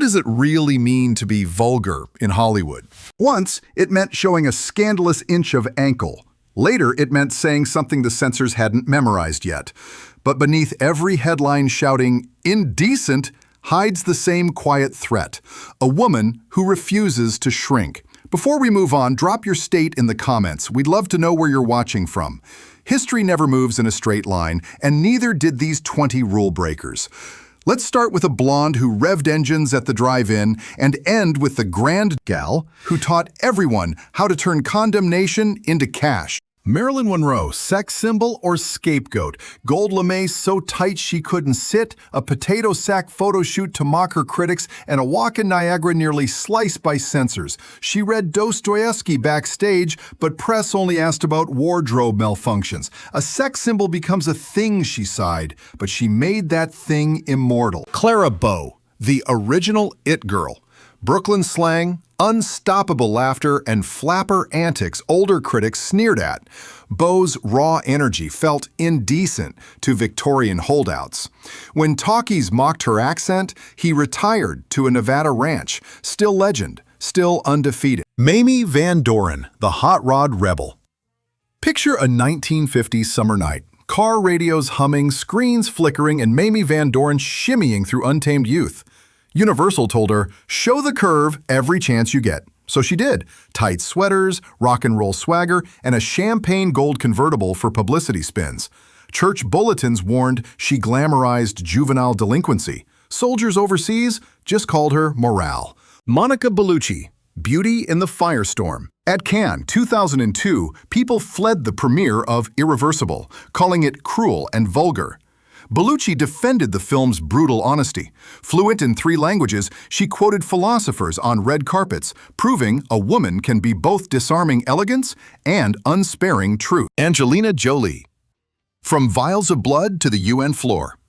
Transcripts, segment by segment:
does it really mean to be vulgar in Hollywood? Once, it meant showing a scandalous inch of ankle. Later, it meant saying something the censors hadn't memorized yet. But beneath every headline shouting, "indecent," hides the same quiet threat, a woman who refuses to shrink. Before we move on, drop your state in the comments. We'd love to know where you're watching from. History never moves in a straight line, and neither did these 20 rule breakers. Let's start with a blonde who revved engines at the drive-in and end with the grand gal who taught everyone how to turn condemnation into cash. Marilyn Monroe, sex symbol or scapegoat? Gold lame so tight she couldn't sit, a potato sack photo shoot to mock her critics, and a walk in Niagara nearly sliced by censors. She read Dostoevsky backstage, but press only asked about wardrobe malfunctions. A sex symbol becomes a thing, she sighed, but she made that thing immortal. Clara Bow, the original it girl. Brooklyn slang, unstoppable laughter, and flapper antics older critics sneered at. Beau's raw energy felt indecent to Victorian holdouts. When talkies mocked her accent, he retired to a Nevada ranch, still legend, still undefeated. Mamie Van Doren, the hot rod rebel. Picture a 1950s summer night. Car radios humming, screens flickering, and Mamie Van Doren shimmying through untamed youth. Universal told her, show the curve every chance you get. So she did. Tight sweaters, rock and roll swagger, and a champagne gold convertible for publicity spins. Church bulletins warned she glamorized juvenile delinquency. Soldiers overseas just called her morale. Monica Bellucci, beauty in the firestorm. At Cannes 2002, people fled the premiere of Irreversible, calling it cruel and vulgar. Bellucci defended the film's brutal honesty. Fluent in 3 languages, she quoted philosophers on red carpets, proving a woman can be both disarming elegance and unsparing truth. Angelina Jolie. From vials of blood to the UN floor.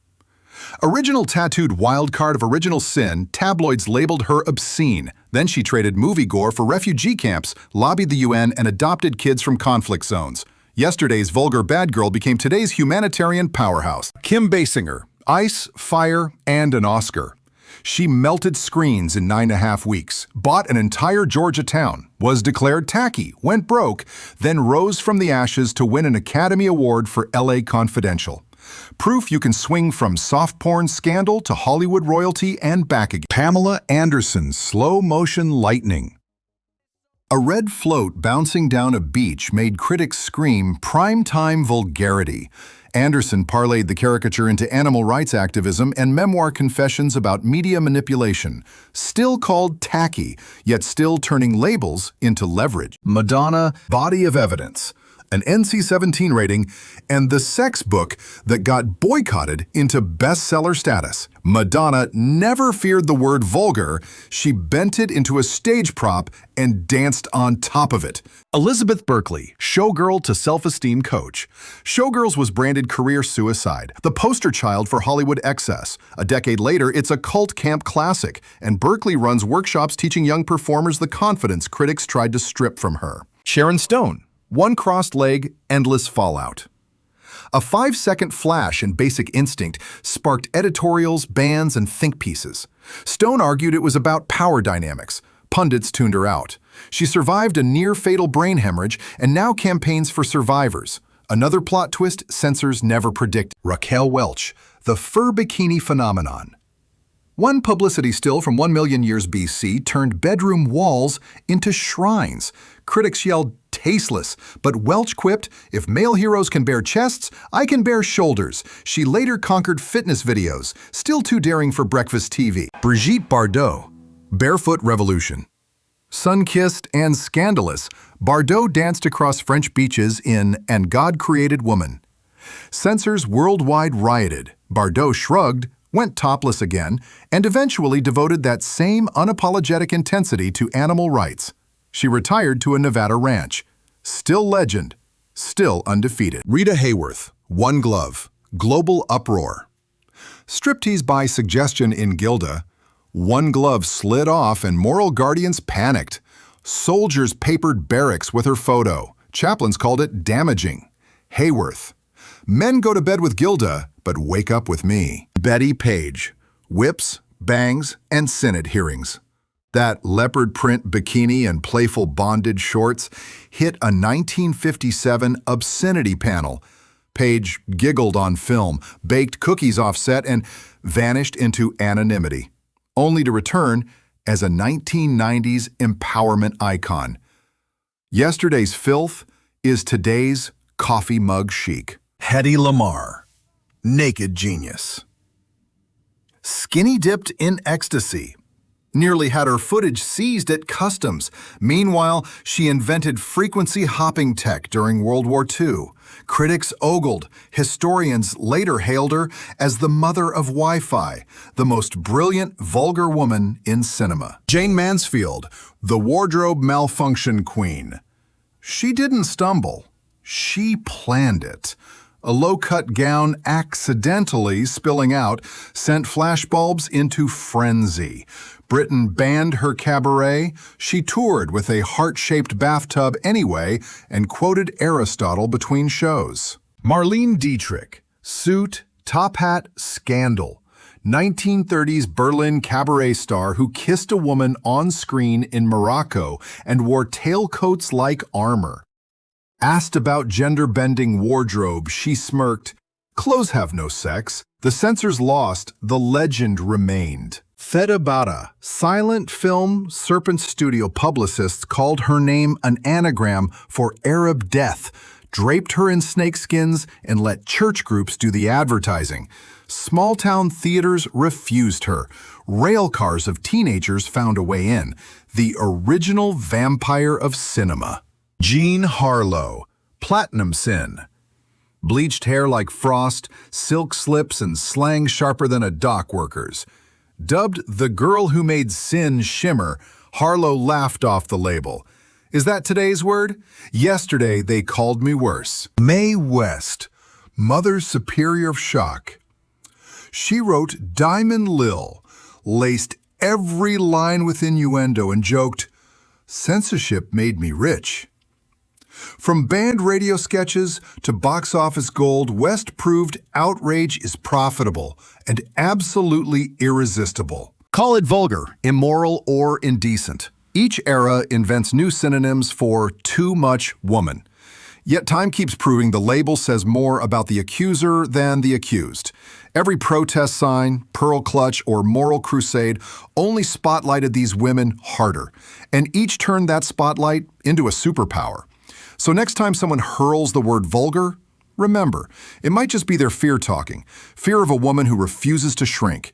Original tattooed wildcard of original sin, tabloids labeled her obscene. Then she traded movie gore for refugee camps, lobbied the UN, and adopted kids from conflict zones. Yesterday's vulgar bad girl became today's humanitarian powerhouse. Kim Basinger, ice, fire, and an Oscar. She melted screens in 9.5 weeks, bought an entire Georgia town, was declared tacky, went broke, then rose from the ashes to win an Academy Award for LA Confidential. Proof you can swing from soft porn scandal to Hollywood royalty and back again. Pamela Anderson's slow motion lightning. A red float bouncing down a beach made critics scream primetime vulgarity. Anderson parlayed the caricature into animal rights activism and memoir confessions about media manipulation, still called tacky, yet still turning labels into leverage. Madonna, Body of Evidence, an NC-17 rating, and the sex book that got boycotted into bestseller status. Madonna never feared the word vulgar. She bent it into a stage prop and danced on top of it. Elizabeth Berkley, showgirl to self-esteem coach. Showgirls was branded career suicide, the poster child for Hollywood excess. A decade later, it's a cult camp classic, and Berkley runs workshops teaching young performers the confidence critics tried to strip from her. Sharon Stone, one crossed leg, endless fallout. A 5-second flash in Basic Instinct sparked editorials, bans, and think pieces. Stone argued it was about power dynamics. Pundits tuned her out. She survived a near-fatal brain hemorrhage and now campaigns for survivors. Another plot twist censors never predicted. Raquel Welch, the fur bikini phenomenon. One publicity still from 1 million years BC turned bedroom walls into shrines. Critics yelled, tasteless, but Welch quipped, if male heroes can bear chests, I can bear shoulders. She later conquered fitness videos, still too daring for breakfast TV. Brigitte Bardot, barefoot revolution. Sun-kissed and scandalous, Bardot danced across French beaches in And God Created Woman. Censors worldwide rioted. Bardot shrugged, went topless again, and eventually devoted that same unapologetic intensity to animal rights. She retired to a Nevada ranch. Still legend, still undefeated. Rita Hayworth, One Glove, global uproar. Striptease by suggestion in Gilda. One glove slid off and moral guardians panicked. Soldiers papered barracks with her photo. Chaplains called it damaging. Hayworth. Men go to bed with Gilda, but wake up with me. Betty Page. Whips, bangs, and synod hearings. That leopard print bikini and playful bondage shorts hit a 1957 obscenity panel. Page giggled on film, baked cookies off set, and vanished into anonymity, only to return as a 1990s empowerment icon. Yesterday's filth is today's coffee mug chic. Hedy Lamarr, naked genius. Skinny dipped in ecstasy. Nearly had her footage seized at customs. Meanwhile, she invented frequency hopping tech during World War II. Critics ogled. Historians later hailed her as the mother of Wi-Fi, the most brilliant, vulgar woman in cinema. Jane Mansfield, the wardrobe malfunction queen. She didn't stumble. She planned it. A low-cut gown accidentally spilling out sent flashbulbs into frenzy. Britain banned her cabaret. She toured with a heart-shaped bathtub anyway and quoted Aristotle between shows. Marlene Dietrich, suit, top hat, scandal. 1930s Berlin cabaret star who kissed a woman on screen in Morocco and wore tailcoats like armor. Asked about gender-bending wardrobe, she smirked, "Clothes have no sex." The censors lost, the legend remained. Feda Bata, silent film Serpent Studio publicists called her name an anagram for Arab death, draped her in snakeskins, and let church groups do the advertising. Small-town theaters refused her. Rail cars of teenagers found a way in. The original vampire of cinema. Jean Harlow, platinum sin. Bleached hair like frost, silk slips, and slang sharper than a dock worker's. Dubbed the girl who made sin shimmer, Harlow laughed off the label. Is that today's word? Yesterday they called me worse. Mae West, Mother Superior of Shock. She wrote Diamond Lil, laced every line with innuendo and joked, "Censorship made me rich." From banned radio sketches to box office gold, West proved outrage is profitable and absolutely irresistible. Call it vulgar, immoral, or indecent. Each era invents new synonyms for too much woman. Yet time keeps proving the label says more about the accuser than the accused. Every protest sign, pearl clutch, or moral crusade only spotlighted these women harder, and each turned that spotlight into a superpower. So next time someone hurls the word vulgar, remember, it might just be their fear talking, fear of a woman who refuses to shrink.